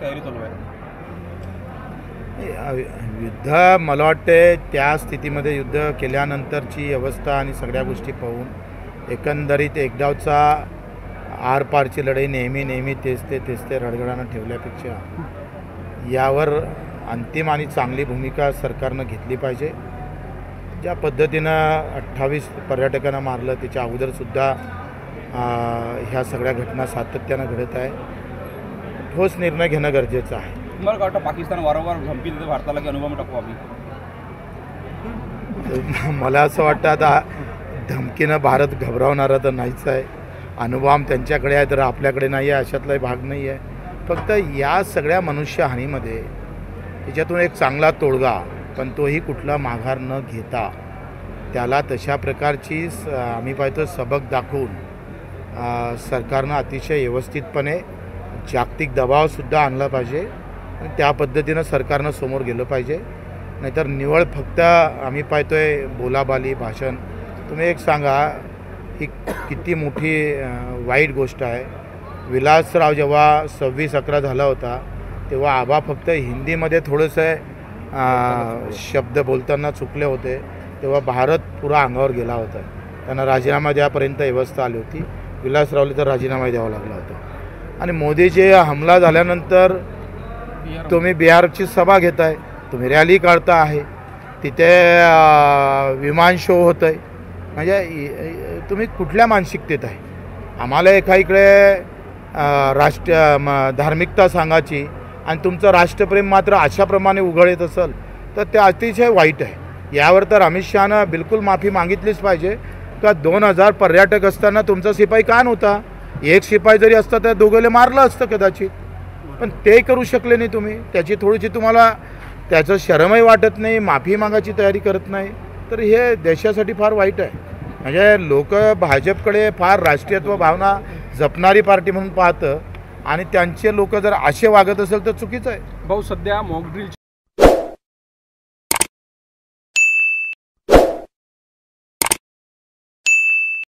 तयारी चालू आहे? युद्ध मला वाटते त्या स्थितीमध्ये युद्ध केल्यानंतरची अवस्था आणि सगळ्या गोष्टी पाहून एकंदरीत एकदावचा आरपारची लढाई नेहमी तेच ते रडगडानं ठेवल्यापेक्षा यावर अंतिम आणि चांगली भूमिका सरकारनं घेतली पाहिजे. ज्या पद्धतीनं 28 पर्यटकांना मारलं त्याच्या अगोदरसुद्धा ह्या सगळ्या घटना सातत्यानं घडत आहे. ठोस निर्णय घेणं गरजेचं आहे. तुम्हाला काय वाटतं पाकिस्तान वारंवार धमकी देते भारताला की अणुबॉम्ब टाकू आम्ही? मला असं वाटतं आता धमकीनं भारत घबरावणारा तर नाहीच आहे. अणुबॉम्ब त्यांच्याकडे आहे तर आपल्याकडे नाही आहे अशातलाही भाग नाही आहे. फक्त या सगळ्या मनुष्यहानीमध्ये त्याच्यातून एक चांगला तोडगा पण तोही कुठला माघार न घेता त्याला तशा प्रकारची आम्ही पाहतो सबक दाखवून सरकारनं अतिशय व्यवस्थितपणे जागतिक दबावसुद्धा आणला पाहिजे. त्या पद्धतीनं सरकारनं समोर गेलं पाहिजे. नाहीतर निवळ फक्त आम्ही पाहतोय बोलाबाली भाषण. तुम्ही एक सांगा ही किती मोठी वाईट गोष्ट आहे. विलासराव जेव्हा 26/11 झाला होता तेव्हा आबा फक्त हिंदीमध्ये थोडंसं शब्द बोलताना चुकले होते तेव्हा भारत पुरा अंगावर गेला होता. त्यांना राजीनामा द्यापर्यंत व्यवस्था आली होती. विलासरावला तर राजीनामा द्यावा लागला होता. आणि मोदीचे हमला झाल्यानंतर तुम्ही बिहारची सभा घेताय, तुम्ही रॅली काढता आहे, तिथे विमान शो होतं आहे. म्हणजे तुम्ही कुठल्या मानसिकतेत आहे? आम्हाला एका इकडे धार्मिकता सांगायची आणि तुमचं राष्ट्रप्रेम मात्र अशाप्रमाणे उघड येत असेल तर ते अतिशय वाईट आहे. यावर तर अमित शहानं बिलकुल माफी मागितलीच पाहिजे. का 2000 पर्यटक असताना तुमचा शिपाई का नव्हता? एक शिपाई जरी असता तर दोघेले मारलं असतं कदाचित. पण ते करू शकले नाही तुम्ही. त्याची थोडीशी तुम्हाला त्याचं शरमही वाटत नाही, माफी मागायची तयारी करत नाही. तर हे देशासाठी फार वाईट आहे. म्हणजे लोक भाजपकडे फार राष्ट्रीयत्व भावना जपणारी पार्टी म्हणून पाहतं आणि त्यांचे लोक जर असे वागत असेल तर चुकीचं आहे. भाऊ सध्या मॉक ड्रिल